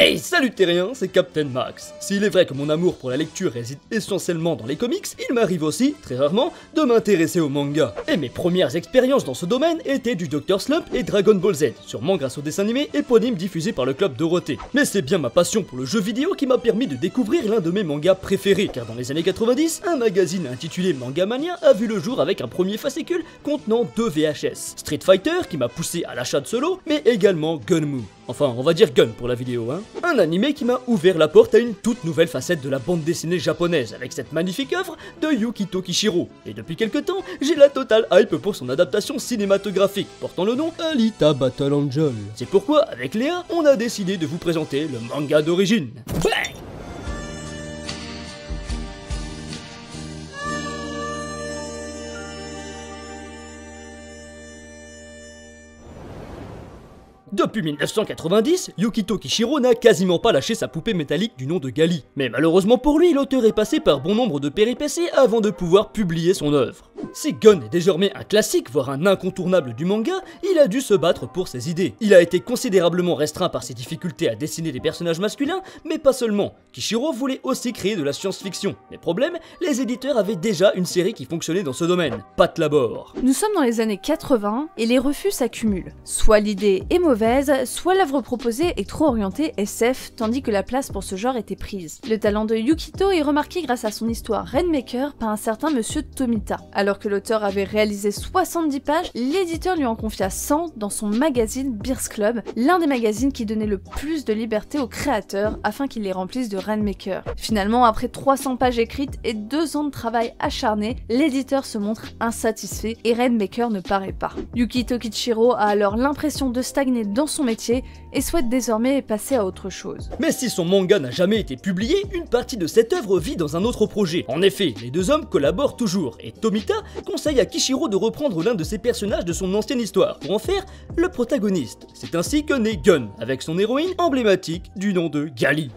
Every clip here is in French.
Hey, salut terriens, c'est Captain Max. S'il est vrai que mon amour pour la lecture réside essentiellement dans les comics, il m'arrive aussi, très rarement, de m'intéresser au manga. Et mes premières expériences dans ce domaine étaient du Dr Slump et Dragon Ball Z, sûrement grâce au dessin animé éponyme diffusé par le Club Dorothée. Mais c'est bien ma passion pour le jeu vidéo qui m'a permis de découvrir l'un de mes mangas préférés, car dans les années 90, un magazine intitulé Manga Mania a vu le jour avec un premier fascicule contenant 2 VHS. Street Fighter qui m'a poussé à l'achat de ce lot, mais également Gunmu. Enfin, on va dire Gun pour la vidéo, hein. Un animé qui m'a ouvert la porte à une toute nouvelle facette de la bande dessinée japonaise, avec cette magnifique œuvre de Yukito Kishiro. Et depuis quelques temps, j'ai la totale hype pour son adaptation cinématographique, portant le nom Alita Battle Angel. C'est pourquoi, avec Léa, on a décidé de vous présenter le manga d'origine. Bang! Depuis 1990, Yukito Kishiro n'a quasiment pas lâché sa poupée métallique du nom de Gali. Mais malheureusement pour lui, l'auteur est passé par bon nombre de péripéties avant de pouvoir publier son œuvre. Si Gun est désormais un classique, voire un incontournable du manga, il a dû se battre pour ses idées. Il a été considérablement restreint par ses difficultés à dessiner des personnages masculins, mais pas seulement. Kishiro voulait aussi créer de la science-fiction. Mais problème, les éditeurs avaient déjà une série qui fonctionnait dans ce domaine, Pat Labor. Nous sommes dans les années 80 et les refus s'accumulent. Soit l'idée est mauvaise, soit l'œuvre proposée est trop orientée SF, tandis que la place pour ce genre était prise. Le talent de Yukito est remarqué grâce à son histoire Rainmaker par un certain monsieur Tomita. Alors que l'auteur avait réalisé 70 pages, l'éditeur lui en confia 100 dans son magazine Beers Club, l'un des magazines qui donnait le plus de liberté aux créateurs afin qu'ils les remplissent de Rainmaker. Finalement, après 300 pages écrites et 2 ans de travail acharné, l'éditeur se montre insatisfait et Rainmaker ne paraît pas. Yukito Kishiro a alors l'impression de stagner dans son métier et souhaite désormais passer à autre chose. Mais si son manga n'a jamais été publié, une partie de cette œuvre vit dans un autre projet. En effet, les deux hommes collaborent toujours, et Tomita conseille à Kishiro de reprendre l'un de ses personnages de son ancienne histoire, pour en faire le protagoniste. C'est ainsi que naît Gun, avec son héroïne emblématique du nom de Gali.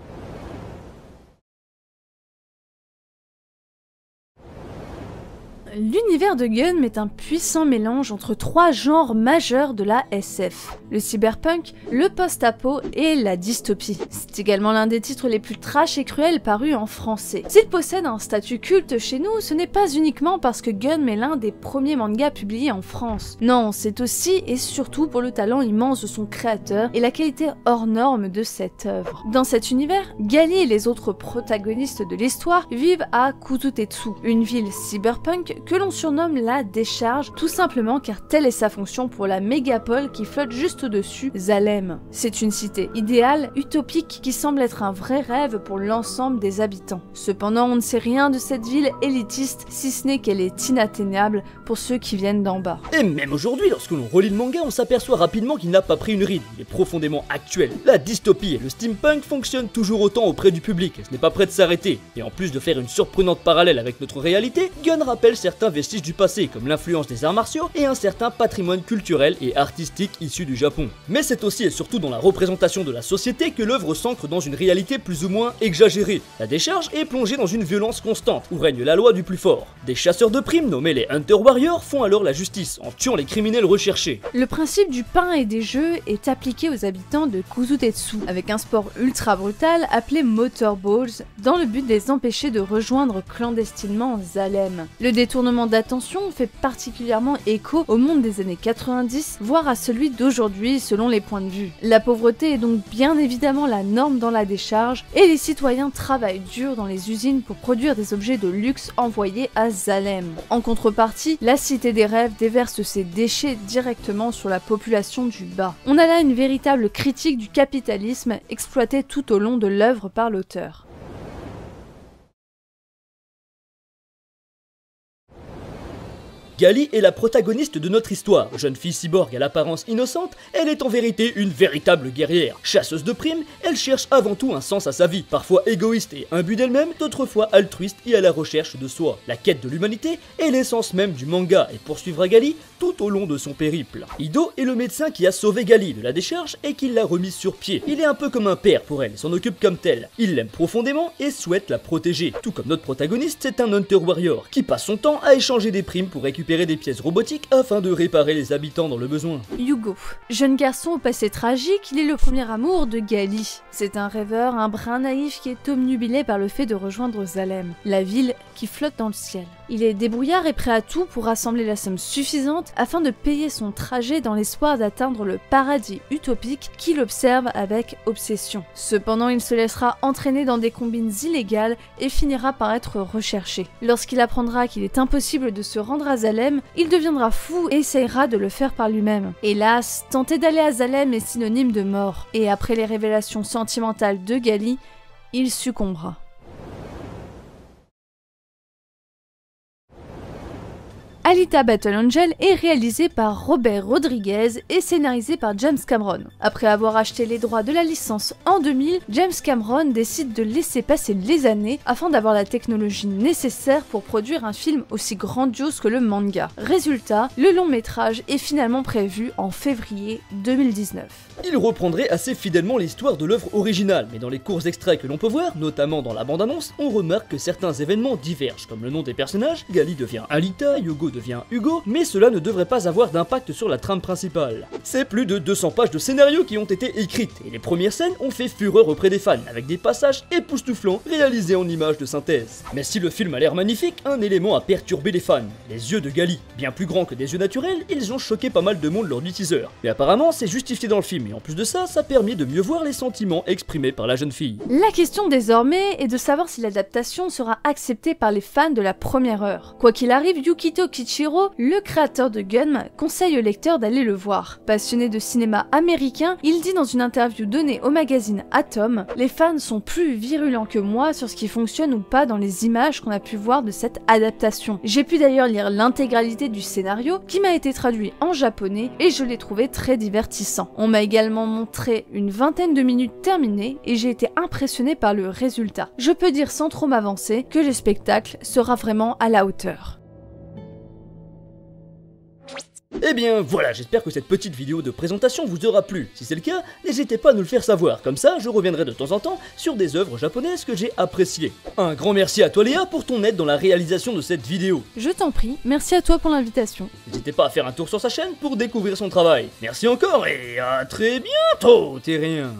L'univers de Gun est un puissant mélange entre 3 genres majeurs de la SF. Le cyberpunk, le post-apo et la dystopie. C'est également l'un des titres les plus trash et cruels parus en français. S'il possède un statut culte chez nous, ce n'est pas uniquement parce que Gun est l'un des premiers mangas publiés en France. Non, c'est aussi et surtout pour le talent immense de son créateur et la qualité hors norme de cette œuvre. Dans cet univers, Gali et les autres protagonistes de l'histoire vivent à Kuzutetsu, une ville cyberpunk que l'on surnomme la Décharge, tout simplement car telle est sa fonction pour la mégapole qui flotte juste au-dessus, Zalem. C'est une cité idéale, utopique, qui semble être un vrai rêve pour l'ensemble des habitants. Cependant, on ne sait rien de cette ville élitiste, si ce n'est qu'elle est inatteignable pour ceux qui viennent d'en bas. Et même aujourd'hui, lorsque l'on relit le manga, on s'aperçoit rapidement qu'il n'a pas pris une ride, il est profondément actuel. La dystopie et le steampunk fonctionnent toujours autant auprès du public, ce n'est pas prêt de s'arrêter. Et en plus de faire une surprenante parallèle avec notre réalité, Gun rappelle certains vestiges du passé, comme l'influence des arts martiaux et un certain patrimoine culturel et artistique issu du Japon. Mais c'est aussi et surtout dans la représentation de la société que l'œuvre s'ancre dans une réalité plus ou moins exagérée. La Décharge est plongée dans une violence constante, où règne la loi du plus fort. Des chasseurs de primes, nommés les Hunter Warriors, font alors la justice, en tuant les criminels recherchés. Le principe du pain et des jeux est appliqué aux habitants de Kuzutetsu, avec un sport ultra brutal appelé Motorballs, dans le but de les empêcher de rejoindre clandestinement Zalem. Le détournement d'attention fait particulièrement écho au monde des années 90, voire à celui d'aujourd'hui selon les points de vue. La pauvreté est donc bien évidemment la norme dans la Décharge, et les citoyens travaillent dur dans les usines pour produire des objets de luxe envoyés à Zalem. En contrepartie, la Cité des Rêves déverse ses déchets directement sur la population du bas. On a là une véritable critique du capitalisme exploité tout au long de l'œuvre par l'auteur. Gali est la protagoniste de notre histoire. Jeune fille cyborg à l'apparence innocente, elle est en vérité une véritable guerrière. Chasseuse de primes, elle cherche avant tout un sens à sa vie, parfois égoïste et imbue d'elle-même, d'autres fois altruiste et à la recherche de soi. La quête de l'humanité est l'essence même du manga et poursuivra Gali tout au long de son périple. Ido est le médecin qui a sauvé Gali de la Décharge et qui l'a remise sur pied. Il est un peu comme un père pour elle, s'en occupe comme tel. Il l'aime profondément et souhaite la protéger. Tout comme notre protagoniste, c'est un Hunter Warrior qui passe son temps à échanger des primes pour récupérer récupérer des pièces robotiques afin de réparer les habitants dans le besoin. Hugo. Jeune garçon au passé tragique, il est le premier amour de Gali. C'est un rêveur, un brin naïf qui est obnubilé par le fait de rejoindre Zalem, la ville qui flotte dans le ciel. Il est débrouillard et prêt à tout pour rassembler la somme suffisante afin de payer son trajet dans l'espoir d'atteindre le paradis utopique qu'il observe avec obsession. Cependant, il se laissera entraîner dans des combines illégales et finira par être recherché. Lorsqu'il apprendra qu'il est impossible de se rendre à Zalem, il deviendra fou et essayera de le faire par lui-même. Hélas, tenter d'aller à Zalem est synonyme de mort, et après les révélations sentimentales de Gali, il succombera. Alita Battle Angel est réalisé par Robert Rodriguez et scénarisé par James Cameron. Après avoir acheté les droits de la licence en 2000, James Cameron décide de laisser passer les années afin d'avoir la technologie nécessaire pour produire un film aussi grandiose que le manga. Résultat, le long métrage est finalement prévu en février 2019. Il reprendrait assez fidèlement l'histoire de l'œuvre originale, mais dans les courts extraits que l'on peut voir, notamment dans la bande-annonce, on remarque que certains événements divergent, comme le nom des personnages, Gali devient Alita, Hugo devient Hugo, mais cela ne devrait pas avoir d'impact sur la trame principale. C'est plus de 200 pages de scénario qui ont été écrites, et les premières scènes ont fait fureur auprès des fans, avec des passages époustouflants réalisés en images de synthèse. Mais si le film a l'air magnifique, un élément a perturbé les fans, les yeux de Gali. Bien plus grands que des yeux naturels, ils ont choqué pas mal de monde lors du teaser. Mais apparemment, c'est justifié dans le film, et en plus de ça, ça permet de mieux voir les sentiments exprimés par la jeune fille. La question désormais est de savoir si l'adaptation sera acceptée par les fans de la première heure. Quoi qu'il arrive, Yukito Kichiro, le créateur de Gunm, conseille au lecteur d'aller le voir. Passionné de cinéma américain, il dit dans une interview donnée au magazine Atom, « Les fans sont plus virulents que moi sur ce qui fonctionne ou pas dans les images qu'on a pu voir de cette adaptation. J'ai pu d'ailleurs lire l'intégralité du scénario qui m'a été traduit en japonais et je l'ai trouvé très divertissant. On m'a également montré une vingtaine de minutes terminées et j'ai été impressionné par le résultat. Je peux dire sans trop m'avancer que le spectacle sera vraiment à la hauteur. » Eh bien voilà, j'espère que cette petite vidéo de présentation vous aura plu. Si c'est le cas, n'hésitez pas à nous le faire savoir, comme ça je reviendrai de temps en temps sur des œuvres japonaises que j'ai appréciées. Un grand merci à toi Léa pour ton aide dans la réalisation de cette vidéo. Je t'en prie, merci à toi pour l'invitation. N'hésitez pas à faire un tour sur sa chaîne pour découvrir son travail. Merci encore et à très bientôt, Terrien.